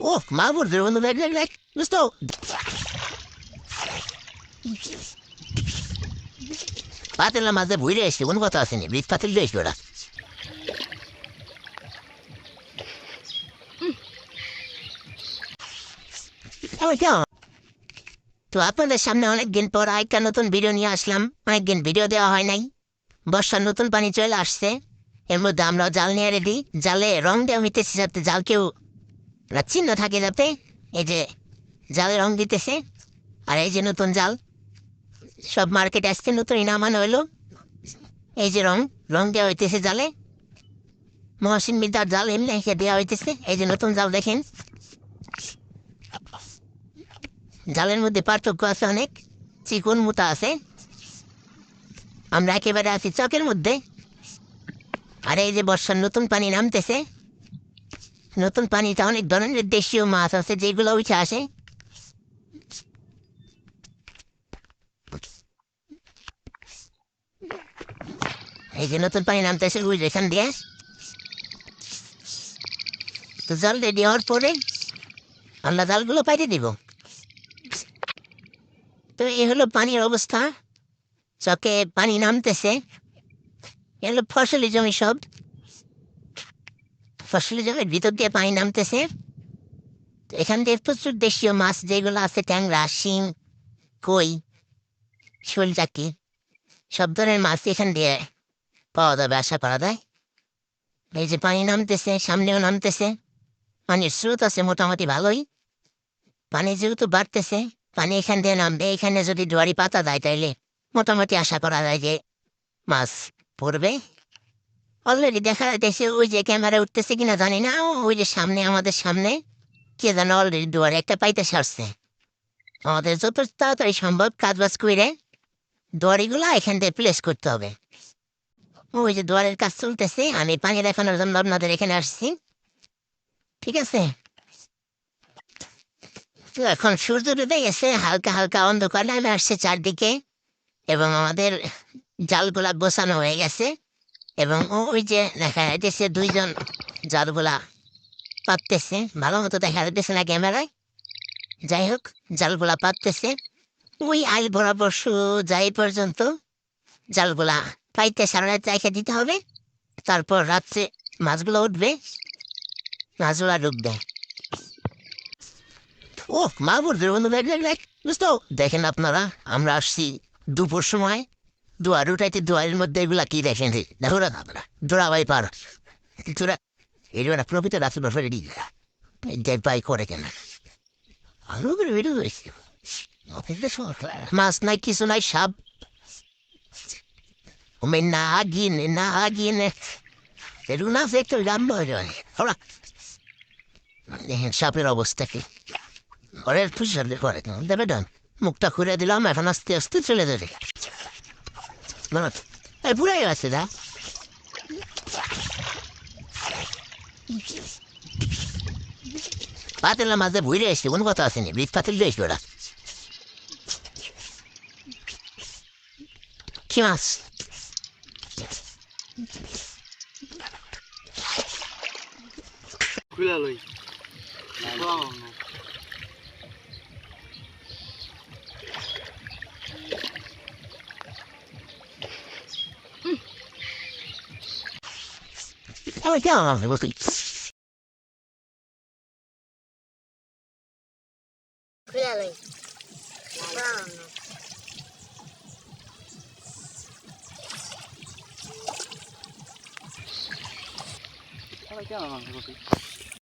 Oh, Mahmut, they're on the leg. Let's go. পাতিলের মাঝে ভুইরে এসছে কোনো কথা আসেনি ব্রিজ পাতিল এসবে ওরা তো আপনাদের সামনে অনেকদিন পর আরেকটা নতুন ভিডিও নিয়ে আসলাম। অনেকদিন ভিডিও দেওয়া হয় নাই। বর্ষার নতুন পানি চলে আসছে, এর মধ্যে আমরা জাল নিয়ে রেডি। জালে রং দেওয়া হইতেছে যাতে জাল কেউ চিহ্ন থাকে, যাতে এই যে জালে রং দিতেছে। আর এই যে নতুন জাল সব মার্কেটে আসছে, নতুন নামানো হইলো। এই যে রং রং দেওয়া হইতেছে জালে, মহসিন মিদার জাল এমনি দেওয়া হইতেছে। এই যে নতুন জাল দেখেন, জালের মধ্যে পার্থক্য আছে, অনেক চিকন মোটা আছে। আমরা একেবারে আছি চকের মধ্যে। আর এই যে বর্ষার নতুন পানি নামতেছে, নতুন পানিটা অনেক ধরনের দেশীয় মাছ আছে যেগুলো উঠে আসে। এই যে নতুন পানি নামতেছে ওই যেখান দিয়ে। তো জাল রেডি হওয়ার পরে আমরা জালগুলো পাইতে দিব। তো এই হলো পানির অবস্থা, চকে পানি নামতেছে। এ হলো ফসলি জমি, সব ফসলি জমির ভিতর দিয়ে পানি নামতেছে। তো এখান দিয়ে প্রচুর দেশীয় মাছ যেগুলো আছে, ট্যাংরা, শিং, কই, শোল চাকি, সব ধরনের মাছ এখান দিয়ে পাওয়া যাবে, আশা করা যায়। এই যে পানি নামতেছে, সামনেও নামতেছে। পানির স্রোত আছে মোটামুটি ভালোই। পানি যেহেতু বাড়তেছে, পানি এখান দিয়ে নামবে। এখানে যদি জোয়ারি পাতা দেয় তাইলে মোটামুটি আশা করা যায় যে মাছ পড়বে। অলরেডি দেখা যাইতেছে, ওই যে ক্যামেরা উঠতেছে কিনা জানি না, ওই যে সামনে, আমাদের সামনে কে যেন অলরেডি দুয়ারে একটা পাইতে সারছে। আমাদের যত তাড়াতাড়ি সম্ভব কাজবাজ করে দড়িগুলা এখান থেকে প্লেস করতে হবে। ওই যে দুয়ারের কাজ চলতেছে, আমি পানি দেখানোর জন্য আপনাদের এখানে আসছি। ঠিক আছে, তো এখন সূর্য ডুবে গেছে, হালকা হালকা অন্ধকার নামে আসছে চারদিকে, এবং আমাদের জালগুলা গোছানো হয়ে গেছে। এবং ওই যে দেখা যাইতেছে দুইজন জালগুলা পাততেছে, ভালো মতো দেখা যাইতেছে না ক্যামেরায়। যাই হোক, জালগুলা পাততেছে। ওই আইল বরাবর যাই পর্যন্ত জালগুলা পাইতে সারা রাত রেখে দিতে হবে। তারপর রাত্রে মাছগুলো উঠবে, মাছগুলা ঢুকবে। ও মাহবুব, বুঝতো দেখেন আপনারা, আমরা আসছি দুপুর সময়। দুয়ার উঠাইতে দুয়ারের মধ্যে এগুলা কি দেখেন, দেখো না আপনারা জোড়া ভাই পার তোরা এগুলো না প্রকৃত রাত্রে ফেলে দিই পাই করে কেন আরো বেরো হয়েছে। মাছ নাই, কিছু নাই, সাপ ওমে না আগিন না আগিন এরকম না একটু রান্না হয়ে যায়। ওরা দেখেন সাপের অবস্থা কি, ঘরের ফুসার করে দেবে ডান। মুখটা খুলে দিলাম, এখন আস্তে আস্তে চলে যাবে। পুরাই আছে দা। পাতিলের মাঝে ভুইরে এসছে কোনো কথা আসেনি ব্রিজ পাতিল এসবে ওরা। কি মাছ? খুলে লই আমি কেমন আছে বলছি কেমন